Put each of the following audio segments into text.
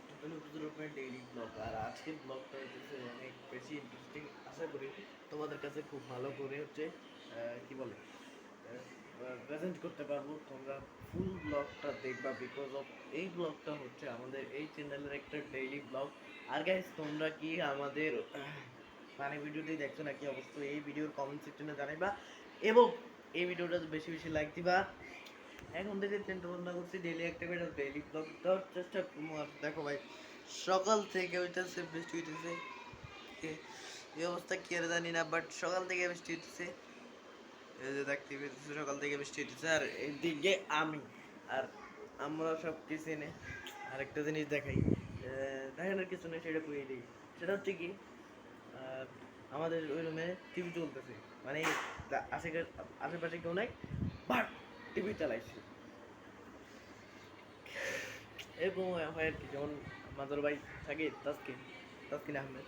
Totally উপজেলার উপরে daily blog. আর আজকের ব্লগটা হচ্ছে অনেক বেশি ইন্টারেস্টিং। আশা করি তোমাদের কাছে খুব ভালো করে হচ্ছে কি বলে প্রেজেন্ট করতে পারবো। তোমরা ফুল ব্লগটা দেখবা, বিকজ অফ এই ব্লগটা হচ্ছে আমাদের এই চ্যানেলের একটা ডেইলি ব্লগ। আর গাইস, তোমরা কি আমাদের মানে ভিডিওটি দেখছো নাকি অবশ্যই এই ভিডিওর কমেন্ট সেকশনে জানাইবা, এবং এই ভিডিওটা বেশি বেশি লাইক দিবা। এখন থেকে চিন্তা ভাবনা করছি ডেইলি একটা করে ডেইলি ব্লগ দেওয়ার চেষ্টা করবো। আর দেখো ভাই, সকাল থেকে হইতেছে বৃষ্টি হইতেছে, এই অবস্থা কি আর জানি না, বাট সকাল থেকে বৃষ্টি হইতেছে। এই যে দেখতে পেয়েছি সকাল থেকে বৃষ্টি হইতেছে, আর এইদিকে আমি আর আমরা সব কিছু এনে আরেকটা জিনিস দেখাই। দেখানোর কিছু নেই, সেটা কই দিই। সেটা হচ্ছে কি, আমাদের ওই রুমে টিভি চলতেছে, মানে আশেপাশে কেউ নাই, বাট টিভি চালাইছে। এরকম হয় আর কি। যেমন মাদুর ভাই থাকে, তাসকিন আহমেদ,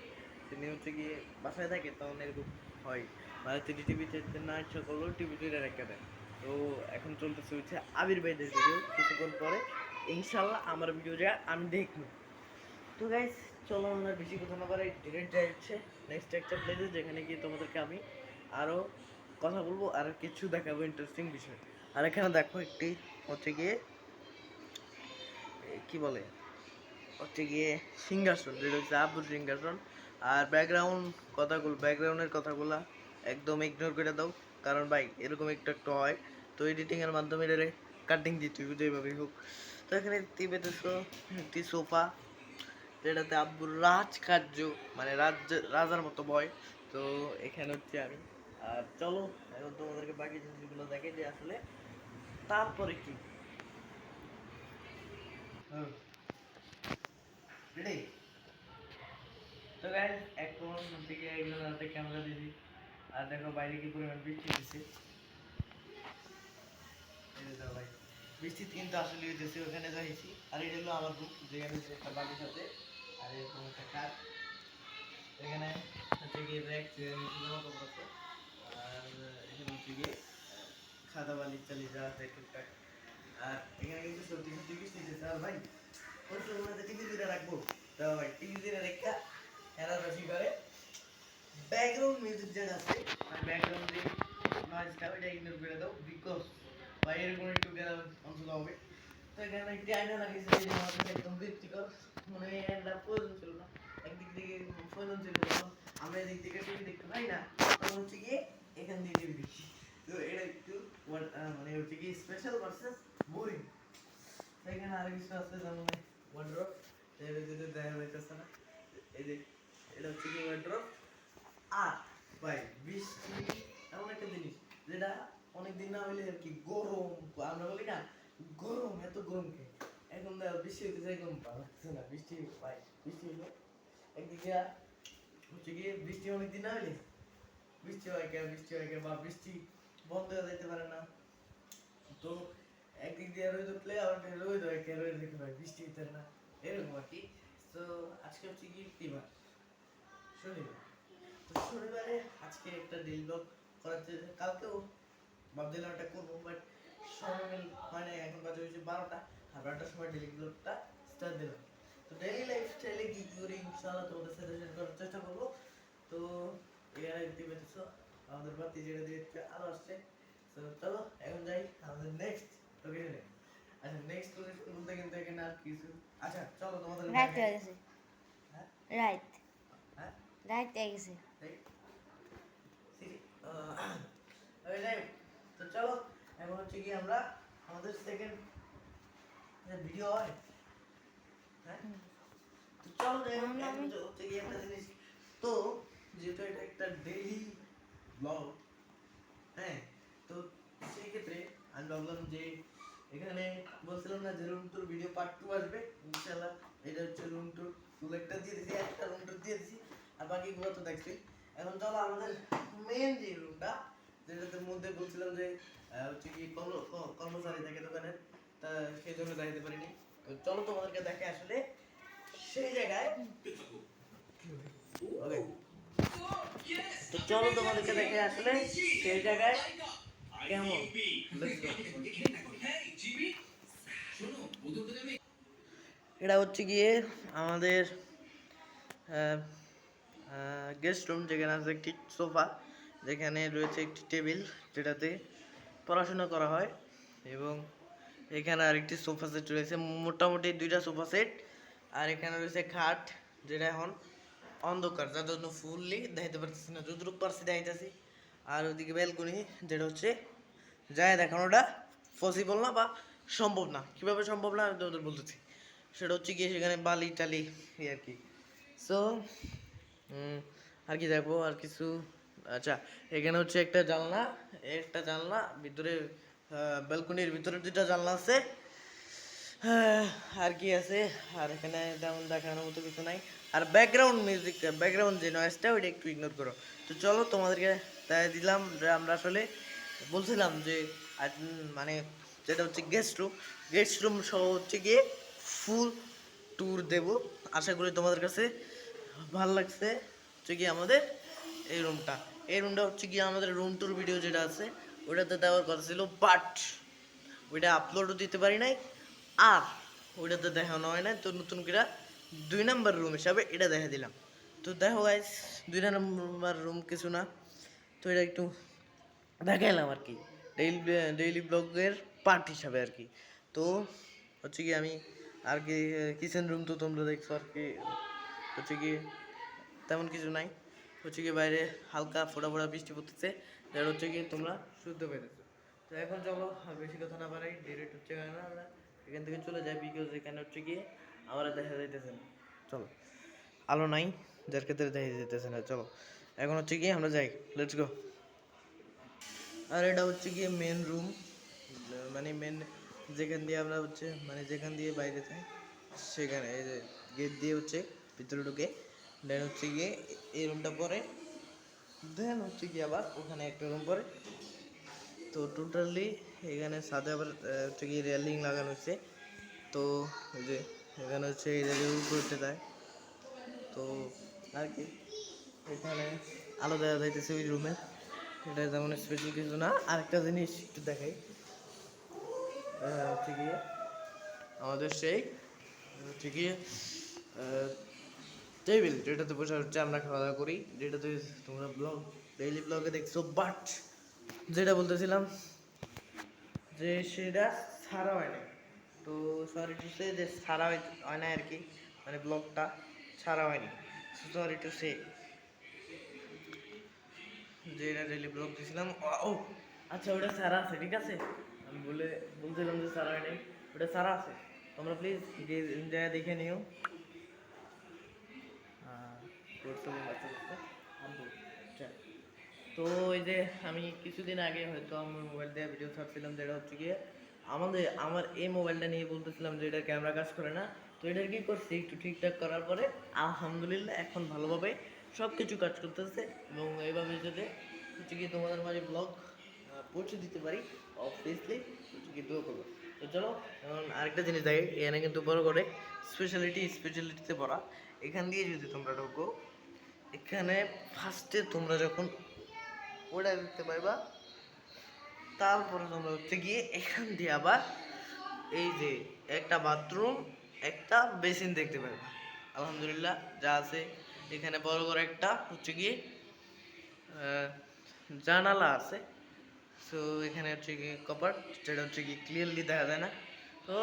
তিনি হচ্ছে গিয়ে বাসায় থাকে, তখন এরকম হয়, মানে তিনি টিভিতে না ইচ্ছা করলেও টিভি তুলে রেখে দেয়। তো এখন চলতেছে হচ্ছে আবির ভাইদের ভিডিও, কিছুক্ষণ পরে ইনশাল্লাহ আমার ভিডিও যা আমি দেখবো। তো গাইস, চলো আমরা বেশি কথা না বলে ডিরেক্ট যাই হচ্ছে নেক্সট একটা প্লেসে, যেখানে গিয়ে তোমাদেরকে আমি আরও কথা বলবো আর কিছু দেখাবো ইন্টারেস্টিং বিষয়। আর এখানে দেখো একটি হচ্ছে গিয়ে কি বলে হচ্ছে গিয়ে সিংহাসন, যেটা হচ্ছে আব্বুর সিংহাসন। আর ব্যাকগ্রাউন্ডের কথাগুলা একদম ইগনোর করে দাও, কারণ ভাই এরকম একটু একটু হয়, তো এডিটিংয়ের মাধ্যমে এটা কাটিং দিতে হবে যেভাবেই হোক। তো এখানে দেখতে পেতেছো একটি সোফা, যেটাতে আব্বুর রাজকার্য, মানে রাজার মতো বয়। তো এখানে হচ্ছে আমি। আর চলো এখন তোমাদেরকে বাকি জিনিসগুলো দেখে যে আসলে তারপরে কি। রেডি? তো গাইস, এখন থেকে একজন হাতে ক্যামেরা দিছি, আর দেখো বাইরে কি পরিমাণ বৃষ্টি হচ্ছে। এই যে দেখো ভাই, বৃষ্টি কিন্তু আসলে হইতেছে। ওখানে যাইছি, আর এটা হলো আমার রুম, যেখানে একটা বালির সাথে আর এরকম একটা কাঠ। এখানে হচ্ছে গিয়ে র্যাক জামা কাপড় আছে, আর এখানে হচ্ছে গিয়ে খাতা বালি চালি যা আছে টুকটাক। আর এখানে কিন্তু সত্যি সত্যি বৃষ্টি হচ্ছে। আর ভাই ওই সময় টিভি দিয়ে রাখবো, তো ভাই টিভি দিয়ে রেখা এরা বেশি করে ব্যাকগ্রাউন্ড মিউজিক যেটা আছে, মানে ব্যাকগ্রাউন্ড যে নয়েজটা, ওইটা ইগনোর করে দাও, বিকজ বাইরের কোনো একটু গেলে অঞ্চল হবে। তো এখানে একটি আয়না লাগিয়েছে, যেটা আমার কাছে একদম বিরক্তিকর, মানে আয়নাটা প্রয়োজন ছিল না। একদিক থেকে প্রয়োজন ছিল, যখন আমরা এদিক থেকে টিভি দেখতে পাই না, তখন হচ্ছে গিয়ে এখান দিয়ে টিভি দেখি। তো এটা একটু মানে হচ্ছে কি স্পেশাল ভার্সেস বোরিং। এখানে আরো কিছু আছে, যেমন ওয়ার্ড্রপ, এর ভিতরে দেখা যাইতেছে না, এই যে এটা হচ্ছে কি ওয়ার্ড্রপ। আর ভাই বৃষ্টি এমন একটা জিনিস, যেটা অনেকদিন না হইলে আর কি গরম, আমরা বলি না গরম, এত গরম কে। এখন দেখো বৃষ্টি হইতেছে, একদম ভালো লাগছে না বৃষ্টি। ভাই বৃষ্টি হইলো একদিকে হচ্ছে গিয়ে, বৃষ্টি অনেকদিন না হইলে বৃষ্টি হয় কে বা বৃষ্টি বন্ধ হয়ে যাইতে পারে না। তো একদিক দিয়ে রোদ উঠলে আবার রোদ হয় কে, রোদ দেখতে পাই বৃষ্টি হইতে না, এরকম আর কি। তো আজকে হচ্ছে কি বার? শনিবার। তো শনিবারে আজকে একটা ডেইলি ব্লগ করার জন্য, কালকেও ভাবছিলাম একটা করবো, বাট সময় হয় না। এখন বাজে হচ্ছে 12টা, আর 12টার সময় ডেইলি ব্লগটা স্টার্ট দিলাম। তো ডেইলি লাইফস্টাইলে কি করি ইনশাআল্লাহ তোমাদের সাথে শেয়ার করার চেষ্টা করবো। তো এখানে দেখতে পেতেছ আমাদের বাতি যেটা দিয়ে আলো আসছে। তো চলো এখন যাই আমাদের নেক্সট লোকেশনে। আচ্ছা, নেক্সট লোকেশন বলতে কিন্তু এখানে আর কিছু, আচ্ছা চলো তোমাদের রাইট দেখাই। হয়ে গেছে। হ্যাঁ রাইট হ্যাঁ রাইট হয়ে গেছে। তো চলো এখন হচ্ছে কি আমরা আমাদের সেকেন্ড ভিডিও হয়। হ্যাঁ, তো চলো যাই হোক, এখন আমি হচ্ছে কি একটা জিনিস। তো যেহেতু এটা একটা ডেইলি ব্লগ, হ্যাঁ, তো সেই ক্ষেত্রে আমি ভাবলাম যে এখানে বলছিলাম না যে রুম টুর ভিডিও পার্ট 2 আসবে ইনশাআল্লাহ। এটা হচ্ছে রুম টুর ফুল একটা দিয়ে দিছি, একটা রুম টুর দিয়ে দিছি, আর বাকিগুলো তো দেখছি। এখন চলো আমাদের মেন যে রুমটা, যেটাতে মধ্যে বলছিলাম যে হচ্ছে কি কর্মচারী থাকে দোকানের, তা সেই জন্য যাইতে পারিনি। তো চলো তোমাদেরকে দেখে আসলে সেই জায়গায়। ওকে, তো চলো তোমাদেরকে দেখে আসলে সেই জায়গায় কেমন। এটা হচ্ছে গিয়ে আমাদের গেস্ট রুম, যেখানে আছে একটি সোফা, যেখানে রয়েছে একটি টেবিল যেটাতে পড়াশোনা করা হয়, এবং এখানে আরেকটি সোফা সেট রয়েছে, মোটামুটি 2টা সোফা সেট। আর এখানে রয়েছে খাট, যেটা এখন অন্ধকার, যার জন্য ফুললি দেখাইতে পারতেছি না, যতটুকু পারছি দেখাইতেছি। আর ওদিকে ব্যালকনি, যেটা হচ্ছে যায় দেখানোটা পসিবল না বা সম্ভব না। কীভাবে সম্ভব না আমি তোমাদের বলতেছি, সেটা হচ্ছে গিয়ে সেখানে বালি টালি এই আর কি। সো আর কি দেখবো আর কিছু। আচ্ছা, এখানে হচ্ছে একটা জানলা ভিতরে, ব্যালকনির ভিতরে 2টা জানলা আছে। আর কি আছে, আর এখানে তেমন দেখানোর মতো কিছু নাই। আর ব্যাকগ্রাউন্ড মিউজিক, ব্যাকগ্রাউন্ড যে নয়েজটা, ওইটা একটু ইগনোর করো। তো চলো, তোমাদেরকে তাই দিলাম যে আমরা আসলে বলছিলাম যে মানে যেটা হচ্ছে গেস্ট রুম সহ হচ্ছে গিয়ে ফুল ট্যুর দেব। আশা করি তোমাদের কাছে ভালো লাগছে। হচ্ছে কি আমাদের এই রুমটা হচ্ছে কি আমাদের রুম ট্যুর ভিডিও যেটা আছে ওটাতে দেওয়ার কথা ছিল, বাট ওইটা আপলোডও দিতে পারি নাই, আর ওইটাতে দেখানো হয় না। তো নতুন করে 2 নাম্বার রুম হিসাবে এটা দেখা দিলাম। তো দেখো গাইস, 2 নাম্বার রুম কিছু না, তো এটা একটু দেখাইলাম আর কি, ডেইলি ব্লগের পার্ট হিসাবে আর কি। তো হচ্ছে কি আমি আর কি কিচেন রুম তো তোমরা দেখছো আর কি, হচ্ছে কি তেমন কিছু নাই। হচ্ছে কি বাইরে হালকা ফোটা ফোটা বৃষ্টি পড়তেছে, যেটা হচ্ছে কি তোমরা শুনতে পেরেছো। তো এখন চলো, আর বেশি কথা না বাড়াই, ডিরেক্ট হচ্ছে না আমরা এখান থেকে চলে যাই, বিকজ এখানে হচ্ছে গিয়ে আমার দেখা যাইতেছে না। চলো, আলো নাই, যার ক্ষেত্রে দেখা যাইতেছে না। চলো এখন হচ্ছে গিয়ে আমরা যাই, লেটস গো। আর এটা হচ্ছে গিয়ে মেন রুম, মানে মেন যেখান দিয়ে আমরা হচ্ছে মানে যেখান দিয়ে বাইরে যাই, সেখানে এই যে গেট দিয়ে হচ্ছে ভিতরে ঢুকে, দেন হচ্ছে গিয়ে এই রুমটা পরে, দেন হচ্ছে গিয়ে আবার ওখানে একটা রুম পরে। তো টোটালি এখানে সাথে আবার হচ্ছে গিয়ে রেলিং লাগানো হচ্ছে। তো এই যে এখানে হচ্ছে এই রেলিং উপরে দেয়, তো আর কি এখানে আলো দেওয়া যাইতেছে ওই রুমে। এটা তেমন স্পেশাল কিছু না। আরেকটা জিনিস একটু দেখাই, হচ্ছে গিয়ে আমাদের সেই হচ্ছে গিয়ে টেবিল, যেটাতে বসে হচ্ছে আমরা খাওয়া দাওয়া করি, যেটাতে তোমরা ডেইলি ব্লগে দেখছো। বাট যেটা বলতেছিলাম যে সেটা ছাড়া হয় না, তো সরি টু সে যে ছাড়া হয় না আর কি, মানে ব্লগটা ছাড়া হয়নি। সরি টু সে যে এটা ডেইলি ব্লগ দিয়েছিলাম। ও আচ্ছা, ওটা সারা আছে, ঠিক আছে, আমি বলছিলাম যে সারা হয় নাই, ওটা সারা আছে, তোমরা প্লিজ গিয়ে দেখে নিও। তো ওই যে আমি কিছুদিন আগে হয়তো আমার মোবাইল দিয়ে ভিডিও ছাড়ছিলাম, যেটা হচ্ছে গিয়ে আমার এই মোবাইলটা নিয়ে বলতেছিলাম যে এটার ক্যামেরা কাজ করে না। তো এটার কি করছি, একটু ঠিকঠাক করার পরে আলহামদুলিল্লাহ এখন ভালোভাবে সব কিছু কাজ করতেছে, এবং এইভাবে যদি হচ্ছে কি তোমাদের মাঝে ব্লগ পৌঁছে দিতে পারি, অবভিয়াসলি হচ্ছে কি দোয়া করবো। তো চলো এখন আরেকটা জিনিস দেখে, এখানে কিন্তু বড় করে স্পেশালিটিতে পড়া, এখান দিয়ে যদি তোমরা ঢোকো, এখানে ফার্স্টে তোমরা যখন ওটা দেখতে পাইবা, তারপরে তোমরা হচ্ছে গিয়ে এখান দিয়ে আবার এই যে একটা বাথরুম, একটা বেসিন দেখতে পাইবা। আলহামদুলিল্লাহ যা আছে এখানে বড় করে একটা হচ্ছে গিয়ে জানালা আছে। সো এখানে হচ্ছে গিয়ে কপাট, যেটা হচ্ছে কি ক্লিয়ারলি দেখা যায় না। তো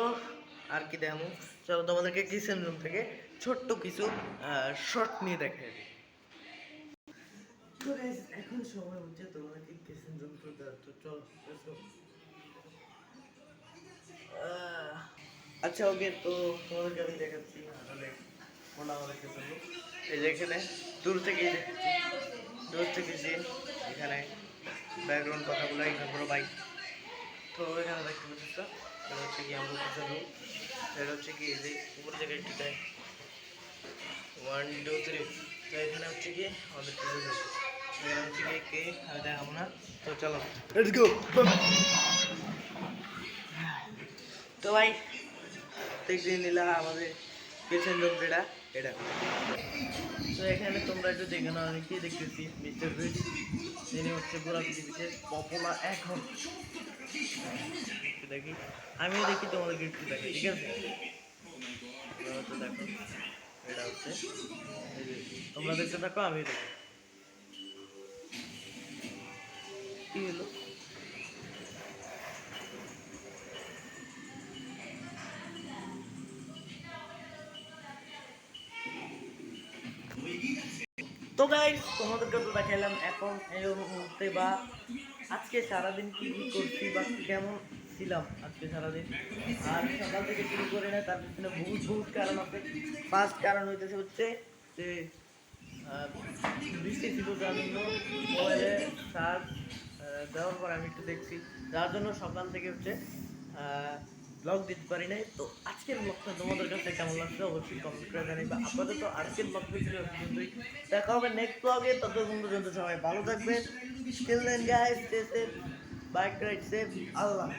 আর কি দেখাবো, চলো তোমাদেরকে কিচেন রুম থেকে ছোট্ট কিছু শর্ট নিয়ে দেখাই দিই। তো গাইস, এখন সময় হচ্ছে তোমাদেরকে কিচেন রুম টুর দেওয়ার, তো চলো let's go। আচ্ছা ওকে, তো তোমাদেরকে আমি দেখাচ্ছি আসলে কোনটা আমাদের কিচেন রুম। এই যে এখানে দূর থেকেই দেখাচ্ছি, দূর থেকে যে এখানে ব্যাকগ্রাউন্ড কথাগুলো ইগনোর করো ভাই। তো এখানে দেখতে পাচ্ছ, এটা হচ্ছে কি আমাদের কিচেন রুম। এটা হচ্ছে কি এই যে উপর থেকে একটিটায় 1 2 3, তো এখানে হচ্ছে কি আমাদের কিচেন রুম। এখানে হচ্ছে কি কে আমি দেখাবো না, তো চলো লেটস গো। তো ভাই দেখে নিলা আমাদের কিচেন রুম যেটা এটা। তো এখানে তোমরা একটু দেখে নাও, আমি কি দেখতেছি, মিস্টার রিচ, তিনি হচ্ছে পুরো পৃথিবীতে পপুলার এখন। একটু দেখি, আমিও দেখি, তোমাদেরকে একটু দেখি, ঠিক আছে। হচ্ছে দেখো, এটা হচ্ছে এই যে তোমরা দেখতে থাকো, আমি দেখো কি হলো। তো গাইস তোমাদেরকে তো দেখাইলাম, এখন এই মুহূর্তে বা আজকে সারাদিন কি কি করছি বা কেমন ছিলাম আজকে সারাদিন। আর সকাল থেকে শুরু করে না, তার পিছনে বহুত বহুত কারণ আছে। ফার্স্ট কারণ হইতেছে হচ্ছে যে বৃষ্টি ছিল, যার জন্য মোবাইলে চার্জ দেওয়ার পর আমি একটু দেখছি, যার জন্য সকাল থেকে হচ্ছে ব্লগ দিতে পারি নাই। তো আজকের ব্লগটা তোমাদের কাছে কেমন লাগছে অবশ্যই কমেন্ট করে জানাইবা। আপাতত আজকের ব্লগটা ছিল এই পর্যন্তই। দেখা হবে নেক্সট ব্লগে, ততক্ষণ পর্যন্ত সবাই ভালো থাকবেন। Till then guys, stay safe, bike ride safe, আল্লাহ।